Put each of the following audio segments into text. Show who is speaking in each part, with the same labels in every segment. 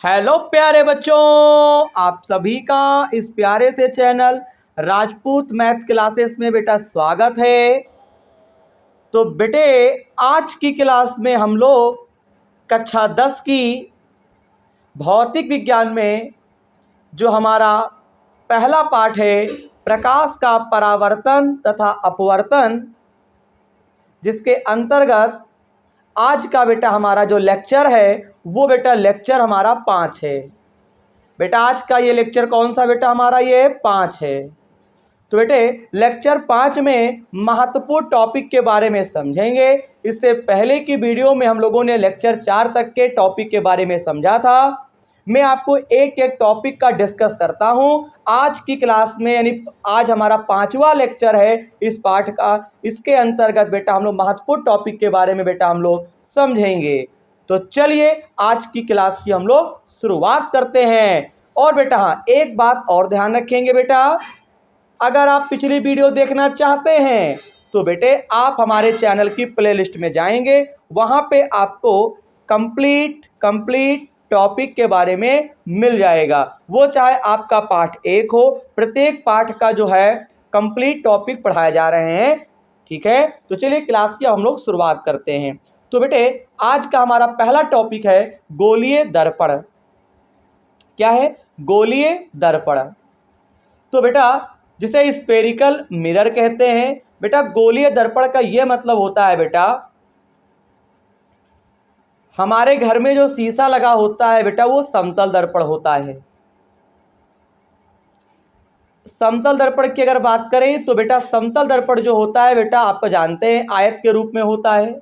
Speaker 1: Hello प्यारे बच्चों, आप सभी का इस प्यारे से चैनल राजपूत मैथ क्लासेस में बेटा स्वागत है। तो बेटे आज की क्लास में हम लोग कक्षा 10 की भौतिक विज्ञान में जो हमारा पहला पाठ है प्रकाश का परावर्तन तथा अपवर्तन, जिसके अंतर्गत आज का बेटा हमारा जो लेक्चर है वो बेटा लेक्चर हमारा 5 है। बेटा आज का ये लेक्चर कौन सा बेटा हमारा ये 5 है। तो बेटे लेक्चर 5 में महत्वपूर्ण टॉपिक के बारे में समझेंगे। इससे पहले की वीडियो में हम लोगों ने लेक्चर 4 तक के टॉपिक के बारे में समझा था। मैं आपको एक एक टॉपिक का डिस्कस करता हूं आज की क्लास में, यानी आज हमारा 5वां लेक्चर है इस पाठ का। इसके अंतर्गत बेटा हम लोग महत्वपूर्ण टॉपिक के बारे में बेटा हम लोग समझेंगे। तो चलिए आज की क्लास की हम लोग शुरुआत करते हैं। और बेटा हाँ, एक बात और ध्यान रखेंगे बेटा, अगर आप पिछली वीडियो देखना चाहते हैं तो बेटे आप हमारे चैनल की प्लेलिस्ट में जाएंगे, वहां पे आपको कंप्लीट टॉपिक के बारे में मिल जाएगा। वो चाहे आपका पार्ट 1 हो, प्रत्येक पार्ट का जो है कंप्लीट टॉपिक पढ़ाए जा रहे हैं। ठीक है, तो चलिए क्लास की हम लोग शुरुआत करते हैं। तो बेटे आज का हमारा पहला टॉपिक है गोलीय दर्पण। क्या है? गोलीय दर्पण। तो बेटा जिसे स्फेरिकल मिरर कहते हैं। बेटा गोलीय दर्पण का यह मतलब होता है बेटा, हमारे घर में जो शीशा लगा होता है बेटा वो समतल दर्पण होता है। समतल दर्पण की अगर बात करें तो बेटा समतल दर्पण जो होता है बेटा आपको जानते हैं आयत के रूप में होता है।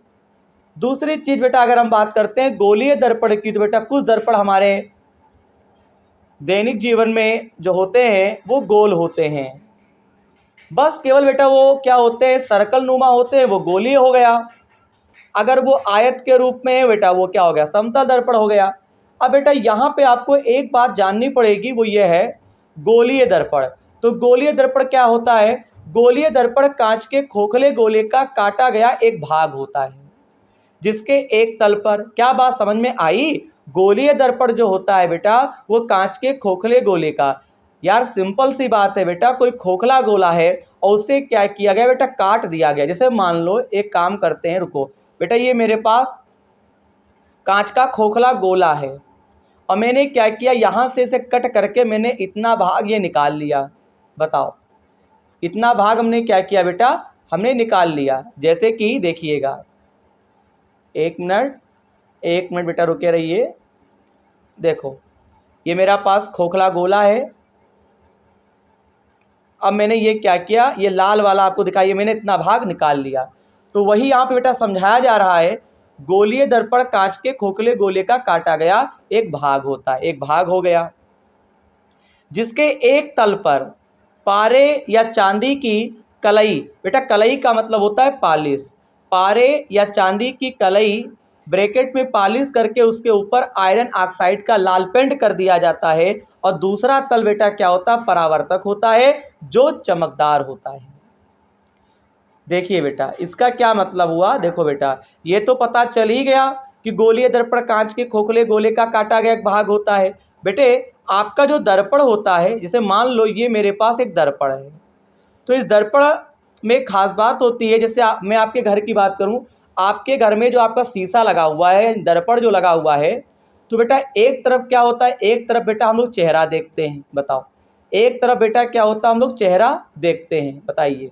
Speaker 1: दूसरी चीज बेटा अगर हम बात करते हैं गोलीय दर्पण की, तो बेटा कुछ दर्पण हमारे दैनिक जीवन में जो होते हैं वो गोल होते हैं। बस केवल बेटा वो क्या होते हैं, सर्कल नुमा होते हैं, वो गोलीय हो गया। अगर वो आयत के रूप में है बेटा वो क्या हो गया, समतल दर्पण हो गया। अब बेटा यहाँ पे आपको एक बात जाननी पड़ेगी, वो ये है गोलीय दर्पण। तो गोलीय दर्पण क्या होता है? गोलीय दर्पण कांच के खोखले गोले का काटा गया एक भाग होता है, जिसके एक तल पर, क्या बात समझ में आई? गोलीय दर्पण जो होता है बेटा वो कांच के खोखले गोले का, यार सिंपल सी बात है बेटा, कोई खोखला गोला है और उससे क्या किया गया बेटा, काट दिया गया। जैसे मान लो एक काम करते हैं, रुको बेटा, ये मेरे पास कांच का खोखला गोला है और मैंने क्या किया, यहां से इसे कट करके मैंने इतना भाग ये निकाल लिया। बताओ, इतना भाग हमने क्या किया बेटा, हमने निकाल लिया। जैसे कि देखिएगा, एक मिनट बेटा रुके रहिए। देखो ये मेरा पास खोखला गोला है। अब मैंने ये क्या किया, ये लाल वाला आपको दिखाइए, मैंने इतना भाग निकाल लिया। तो वही यहाँ पे बेटा समझाया जा रहा है, गोलीय दर्पण कांच के खोखले गोले का काटा गया एक भाग होता है, एक भाग हो गया, जिसके एक तल पर पारे या चांदी की कलई, बेटा कलई का मतलब होता है पालिश, पारे या चांदी की कलई ब्रैकेट में पालिश करके उसके ऊपर आयरन ऑक्साइड का लाल पेंट कर दिया जाता है। और दूसरा तल बेटा क्या होता है, परावर्तक होता है जो चमकदार होता है। देखिए बेटा इसका क्या मतलब हुआ, देखो बेटा ये तो पता चल ही गया कि गोलीय दर्पण कांच के खोखले गोले का काटा गया एक भाग होता है। बेटे आपका जो दर्पण होता है, जैसे मान लो ये मेरे पास एक दर्पण है, तो इस दर्पण में खास बात होती है, जैसे मैं आपके घर की बात करूं, आपके घर में जो आपका शीशा लगा हुआ है, दर्पण जो लगा हुआ है, तो बेटा एक तरफ क्या होता है, एक तरफ बेटा हम लोग चेहरा देखते हैं। बताओ, एक तरफ बेटा क्या होता है, हम लोग चेहरा देखते हैं, बताइए।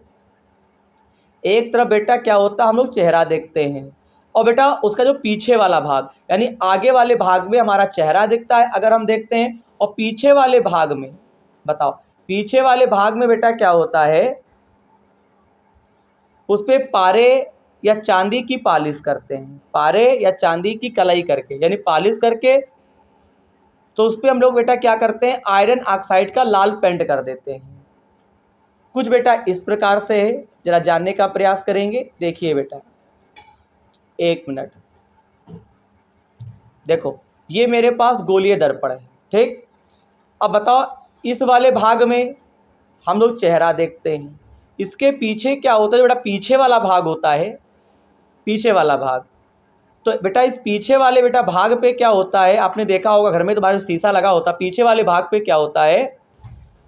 Speaker 1: एक तरफ बेटा क्या होता है, हम लोग चेहरा देखते हैं। और बेटा उसका जो पीछे वाला भाग, यानी आगे वाले भाग में हमारा चेहरा दिखता है अगर हम देखते हैं, और पीछे वाले भाग में, बताओ पीछे वाले भाग में बेटा क्या होता है, उस पे पारे या चांदी की पालिश करते हैं, पारे या चांदी की कलाई करके, यानी पालिश करके, तो उस पे हम लोग बेटा क्या करते हैं, आयरन ऑक्साइड का लाल पेंट कर देते हैं। कुछ बेटा इस प्रकार से है, जरा जानने का प्रयास करेंगे। देखिए बेटा एक मिनट, देखो ये मेरे पास गोलीय दर्पण है, ठीक। अब बताओ इस वाले भाग में हम लोग चेहरा देखते हैं, इसके पीछे क्या होता है, जो बेटा पीछे वाला भाग होता है, पीछे वाला भाग, तो बेटा इस पीछे वाले बेटा भाग पे क्या होता है, आपने देखा होगा घर में तो भाई शीशा लगा होता, पीछे वाले भाग पे क्या होता है,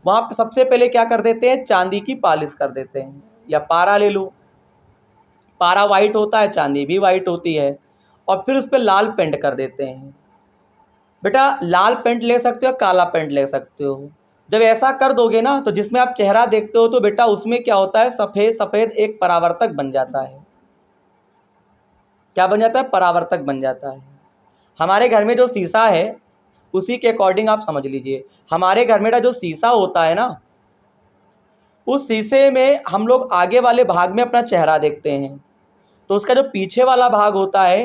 Speaker 1: वहां पे सबसे पहले क्या कर देते हैं, चांदी की पॉलिश कर देते हैं, या पारा ले लो, पारा वाइट होता है, चांदी भी वाइट होती है, और फिर उस पर लाल पेंट कर देते हैं। बेटा लाल पेंट ले सकते हो, काला पेंट ले सकते हो। जब ऐसा कर दोगे ना तो जिसमें आप चेहरा देखते हो तो बेटा उसमें क्या होता है, सफ़ेद सफ़ेद एक परावर्तक बन जाता है। क्या बन जाता है, परावर्तक बन जाता है। हमारे घर में जो शीशा है उसी के अकॉर्डिंग आप समझ लीजिए, हमारे घर में जो शीशा होता है ना, उस शीशे में हम लोग आगे वाले भाग में अपना चेहरा देखते हैं, तो उसका जो पीछे वाला भाग होता है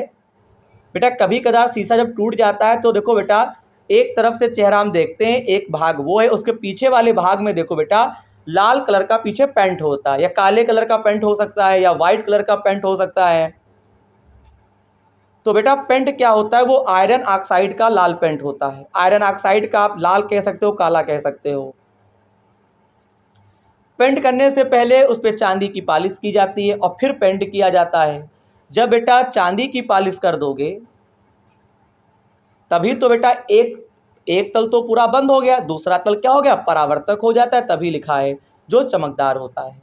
Speaker 1: बेटा, कभी कदार शीशा जब टूट जाता है तो देखो बेटा एक तरफ से चेहरा हम देखते हैं, एक भाग वो है, उसके पीछे वाले भाग में देखो बेटा लाल कलर का पीछे पेंट होता है, या काले कलर का पेंट हो सकता है, या वाइट कलर का पेंट हो सकता है। तो बेटा पेंट क्या होता है, वो आयरन ऑक्साइड का लाल पेंट होता है। आयरन ऑक्साइड का आप लाल कह सकते हो, काला कह सकते हो। पेंट करने से पहले उस पर चांदी की पॉलिश की जाती है और फिर पेंट किया जाता है। जब बेटा चांदी की पॉलिश कर दोगे तभी तो बेटा एक तल तो पूरा बंद हो गया, दूसरा तल क्या हो गया, परावर्तक हो जाता है, तभी लिखा है जो चमकदार होता है।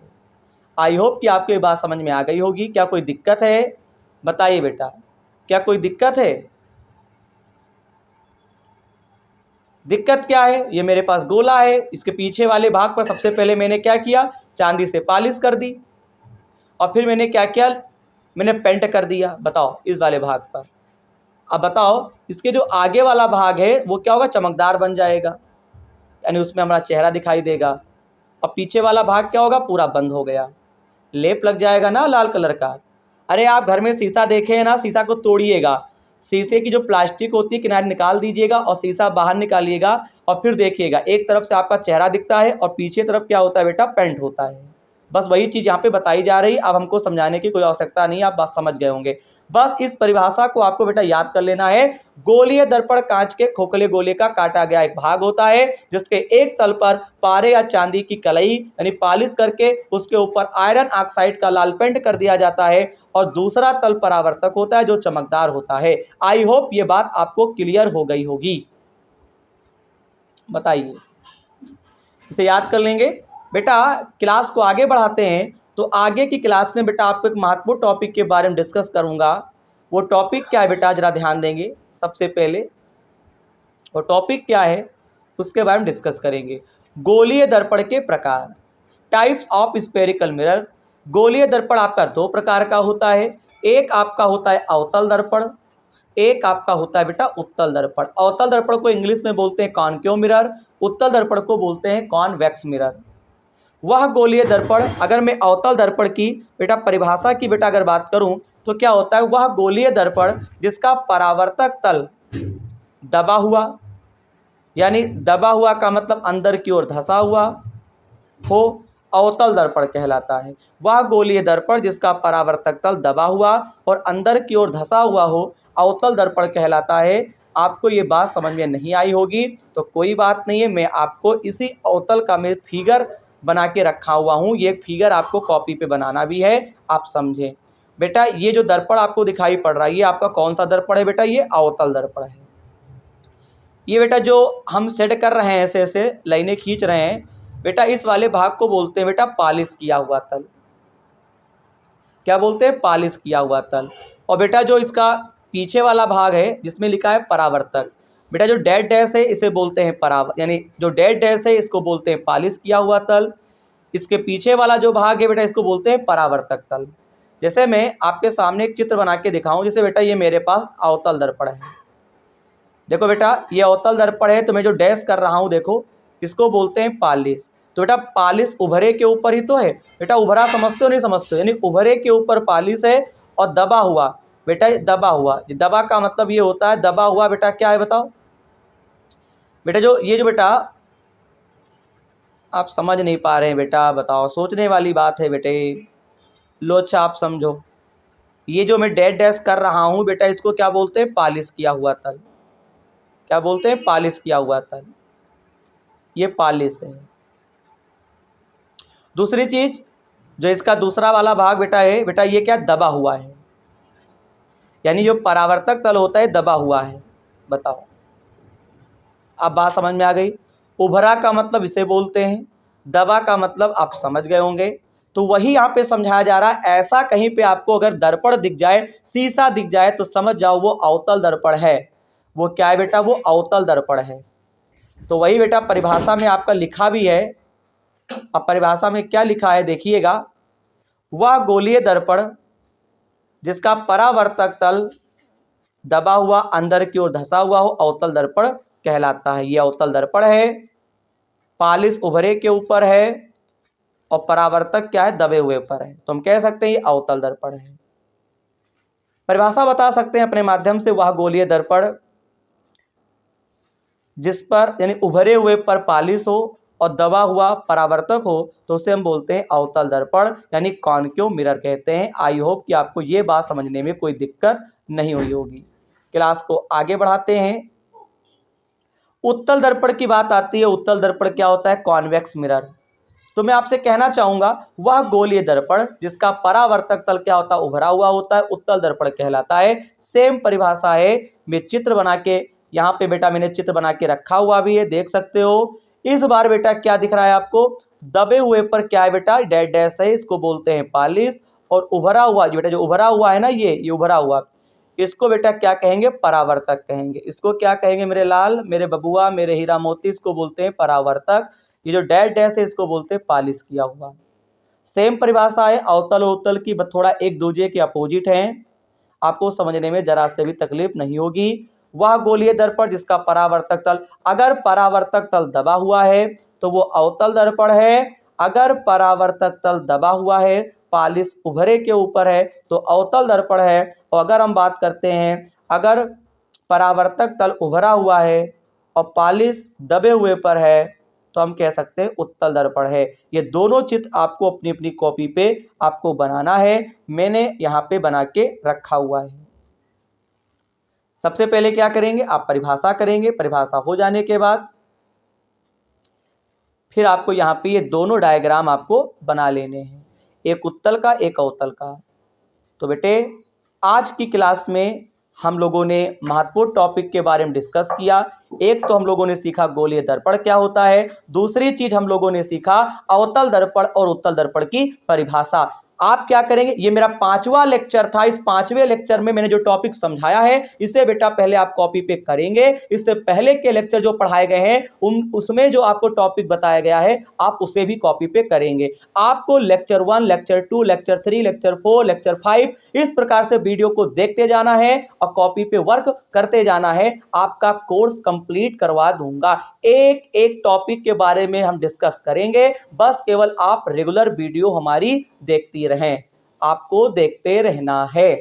Speaker 1: आई होप कि आपको ये बात समझ में आ गई होगी। क्या कोई दिक्कत है, बताइए बेटा, क्या कोई दिक्कत है? दिक्कत क्या है, ये मेरे पास गोला है, इसके पीछे वाले भाग पर सबसे पहले मैंने क्या किया, चांदी से पॉलिश कर दी, और फिर मैंने क्या किया, मैंने पेंट कर दिया। बताओ इस वाले भाग पर, अब बताओ इसके जो आगे वाला भाग है वो क्या होगा, चमकदार बन जाएगा, यानी उसमें हमारा चेहरा दिखाई देगा। और पीछे वाला भाग क्या होगा, पूरा बंद हो गया, लेप लग जाएगा ना लाल कलर का। अरे आप घर में शीशा देखे हैं ना, शीशा को तोड़िएगा, शीशे की जो प्लास्टिक होती है किनारे निकाल दीजिएगा और शीशा बाहर निकालिएगा, और फिर देखिएगा एक तरफ से आपका चेहरा दिखता है और पीछे तरफ क्या होता है बेटा, पेंट होता है। बस वही चीज़ यहाँ पे बताई जा रही, अब हमको समझाने की कोई आवश्यकता नहीं, आप बात समझ गए होंगे। बस इस परिभाषा को आपको बेटा याद कर लेना है। गोलीय दर्पण कांच के खोखले गोले का काटा गया एक भाग होता है, जिसके एक तल पर पारे या चांदी की कलई यानी पॉलिश करके उसके ऊपर आयरन ऑक्साइड का लाल पेंट कर दिया जाता है, और दूसरा तल परावर्तक होता है जो चमकदार होता है। आई होप ये बात आपको क्लियर हो गई होगी। बताइए, इसे याद कर लेंगे बेटा। क्लास को आगे बढ़ाते हैं, तो आगे की क्लास में बेटा आपको एक महत्वपूर्ण टॉपिक के बारे में डिस्कस करूंगा। वो टॉपिक क्या है बेटा, जरा ध्यान देंगे। सबसे पहले वो टॉपिक क्या है उसके बारे में डिस्कस करेंगे। गोलीय दर्पण के प्रकार, टाइप्स ऑफ स्फेरिकल मिरर। गोलीय दर्पण आपका दो प्रकार का होता है, एक आपका होता है अवतल दर्पण, एक आपका होता है बेटा उत्तल दर्पण। अवतल दर्पण को इंग्लिश में बोलते हैं कॉनकेव मिरर, उत्तल दर्पण को बोलते हैं कॉन्वेक्स मिरर। वह गोलीय दर्पण, अगर मैं अवतल दर्पण की बेटा परिभाषा की बेटा अगर बात करूं तो क्या होता है, वह गोलीय दर्पण जिसका परावर्तक तल दबा हुआ, यानी दबा हुआ का मतलब अंदर की ओर धंसा हुआ हो, अवतल दर्पण कहलाता है। वह गोलीय दर्पण जिसका परावर्तक तल दबा हुआ और अंदर की ओर धंसा हुआ हो, अवतल दर्पण कहलाता है। आपको ये बात समझ में नहीं आई होगी तो कोई बात नहीं है, मैं आपको इसी अवतल का मैं फिगर बना के रखा हुआ हूँ, ये फिगर आपको कॉपी पे बनाना भी है, आप समझें। बेटा ये जो दर्पण आपको दिखाई पड़ रहा है ये आपका कौन सा दर्पण है बेटा, ये अवतल दर्पण है। ये बेटा जो हम सेट कर रहे हैं, ऐसे ऐसे लाइनें खींच रहे हैं बेटा, इस वाले भाग को बोलते हैं बेटा पॉलिश किया हुआ तल। क्या बोलते हैं, पॉलिश किया हुआ तल। और बेटा जो इसका पीछे वाला भाग है जिसमें लिखा है परावर्तक, बेटा जो डेड डैश है इसे बोलते हैं यानी जो डेड डैश है इसको बोलते हैं पॉलिश किया हुआ तल। इसके पीछे वाला जो भाग है बेटा इसको बोलते हैं परावर्तक तल। जैसे मैं आपके सामने एक चित्र बना के दिखाऊं, जैसे बेटा ये मेरे पास अवतल दर्पण है, देखो बेटा ये अवतल दर्पण है, तो मैं जो डैश कर रहा हूँ देखो इसको बोलते हैं पॉलिश। तो बेटा पॉलिश उभरे के ऊपर ही तो है बेटा, उभरा समझते हो नहीं समझते हो, यानी उभरे के ऊपर पॉलिश है, और दबा हुआ बेटा, दबा हुआ, दबा का मतलब ये होता है, दबा हुआ बेटा क्या है बताओ बेटा, जो ये जो बेटा आप समझ नहीं पा रहे हैं बेटा, बताओ, सोचने वाली बात है बेटे। लो अच्छा आप समझो, ये जो मैं डेड डैश कर रहा हूँ बेटा इसको क्या बोलते हैं, पॉलिश किया हुआ तल। क्या बोलते हैं, पॉलिश किया हुआ तल, ये पॉलिश है। दूसरी चीज जो इसका दूसरा वाला भाग बेटा है बेटा, ये क्या दबा हुआ है, यानी जो परावर्तक तल होता है दबा हुआ है। बताओ, अब बात समझ में आ गई। उभरा का मतलब इसे बोलते हैं, दबा का मतलब आप समझ गए होंगे। तो वही यहाँ पे समझाया जा रहा है। ऐसा कहीं पे आपको अगर दर्पण दिख जाए, शीशा दिख जाए, तो समझ जाओ वो अवतल दर्पण है। वो क्या है बेटा? वो अवतल दर्पण है। तो वही बेटा परिभाषा में आपका लिखा भी है। अब परिभाषा में क्या लिखा है देखिएगा, वह गोलीय दर्पण जिसका परावर्तक तल दबा हुआ अंदर की ओर धंसा हुआ हो अवतल दर्पण कहलाता है। ये अवतल दर्पण है, पालिश उभरे के ऊपर है और परावर्तक क्या है? दबे हुए पर है। तो हम कह सकते हैं ये अवतल दर्पण है। परिभाषा बता सकते हैं अपने माध्यम से, वह गोलीय दर्पण जिस पर यानी उभरे हुए पर पालिश हो और दबा हुआ परावर्तक हो, तो उसे हम बोलते हैं अवतल दर्पण, यानी कॉन्केव मिरर कहते हैं। आई होप कि आपको ये बात समझने में कोई दिक्कत नहीं हुई होगी। क्लास को आगे बढ़ाते हैं। उत्तल दर्पण की बात आती है। उत्तल दर्पण क्या होता है? Convex mirror. तो मैं आपसे कहना चाहूंगा, वह गोलीय दर्पण जिसका परावर्तक तल क्या होता है? उभरा हुआ होता है, उत्तल दर्पण कहलाता है। सेम परिभाषा है। मैं चित्र बना के यहाँ पे बेटा मैंने चित्र बना के रखा हुआ भी है, देख सकते हो। इस बार बेटा क्या दिख रहा है आपको? दबे हुए पर क्या है बेटा? डैश डैश है, इसको बोलते हैं पालिश। और उभरा हुआ बेटा, जो उभरा हुआ है ना, ये उभरा हुआ, इसको बेटा क्या कहेंगे? परावर्तक कहेंगे। इसको क्या कहेंगे मेरे लाल, मेरे बबुआ, मेरे हीरा मोती? इसको बोलते हैं परावर्तक। ये जो डैश डैश है इसको बोलते हैं पालिश किया हुआ। सेम परिभाषा है अवतल और उत्तल की, थोड़ा एक दूसरे के अपोजिट हैं। आपको समझने में जरा से भी तकलीफ नहीं होगी। वह गोलीय दर्पण जिसका परावर्तक तल, अगर परावर्तक तल दबा हुआ है तो वो अवतल दर्पण है। अगर परावर्तक तल दबा हुआ है, पालिश उभरे के ऊपर है, तो अवतल दर्पण है। और अगर हम बात करते हैं, अगर परावर्तक तल उभरा हुआ है और पालिश दबे हुए पर है, तो हम कह सकते हैं उत्तल दर्पण है। ये दोनों चित्र आपको अपनी अपनी कॉपी पे आपको बनाना है। मैंने यहाँ पे बना के रखा हुआ है। सबसे पहले क्या करेंगे? आप परिभाषा करेंगे। परिभाषा हो जाने के बाद फिर आपको यहाँ पे ये दोनों डायग्राम आपको बना लेने हैं, एक उत्तल का, एक अवतल का। तो बेटे आज की क्लास में हम लोगों ने महत्वपूर्ण टॉपिक के बारे में डिस्कस किया। एक तो हम लोगों ने सीखा गोलीय दर्पण क्या होता है, दूसरी चीज हम लोगों ने सीखा अवतल दर्पण और उत्तल दर्पण की परिभाषा। आप क्या करेंगे? ये मेरा 5वां लेक्चर था। इस 5वें लेक्चर में मैंने जो टॉपिक समझाया है, इसे बेटा पहले आप कॉपी पे करेंगे। इससे पहले के लेक्चर जो पढ़ाए गए हैं उसमें जो आपको टॉपिक बताया गया है, आप उसे भी कॉपी पे करेंगे। आपको lecture 1, lecture 2, lecture 3, lecture 4, lecture 5 इस प्रकार से वीडियो को देखते जाना है और कॉपी पे वर्क करते जाना है। आपका कोर्स कंप्लीट करवा दूंगा। एक एक टॉपिक के बारे में हम डिस्कस करेंगे। बस केवल आप रेगुलर वीडियो हमारी देखती रहें, आपको देखते रहना है।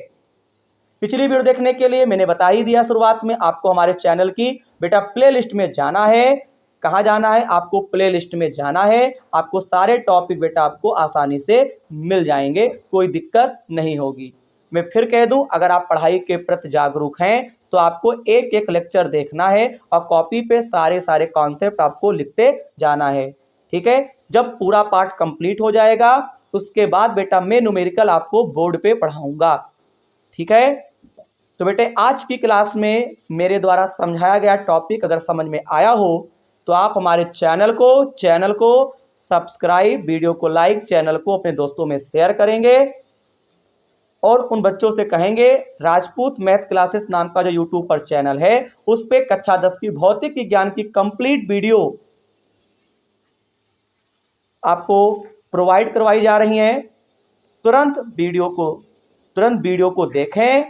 Speaker 1: पिछली वीडियो देखने के लिए मैंने बता ही दिया शुरुआत में, आपको हमारे चैनल की बेटा प्लेलिस्ट में जाना है। कहां जाना है? आपको प्लेलिस्ट में जाना है। आपको सारे टॉपिक बेटा आपको आसानी से मिल जाएंगे, कोई दिक्कत नहीं होगी। मैं फिर कह दूं, अगर आप पढ़ाई के प्रति जागरूक हैं तो आपको एक एक लेक्चर देखना है और कॉपी पे सारे सारे कॉन्सेप्ट आपको लिखते जाना है। ठीक है? जब पूरा पार्ट कंप्लीट हो जाएगा उसके बाद बेटा मैं न्यूमेरिकल आपको बोर्ड पे पढ़ाऊंगा। ठीक है? तो बेटे आज की क्लास में मेरे द्वारा समझाया गया टॉपिक अगर समझ में आया हो तो आप हमारे चैनल को सब्सक्राइब, वीडियो को लाइक, चैनल को अपने दोस्तों में शेयर करेंगे और उन बच्चों से कहेंगे राजपूत मैथ क्लासेस नाम का जो यूट्यूब पर चैनल है, उस पे कक्षा 10 की भौतिक विज्ञान की कंप्लीट वीडियो आपको प्रोवाइड करवाई जा रही हैं। तुरंत वीडियो को देखें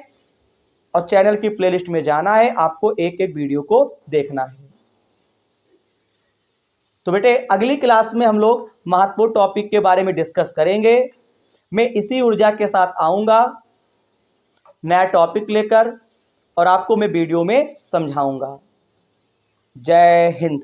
Speaker 1: और चैनल की प्लेलिस्ट में जाना है। आपको एक एक वीडियो को देखना है। तो बेटे अगली क्लास में हम लोग महत्वपूर्ण टॉपिक के बारे में डिस्कस करेंगे। मैं इसी ऊर्जा के साथ आऊंगा नया टॉपिक लेकर और आपको मैं वीडियो में समझाऊंगा। जय हिंद।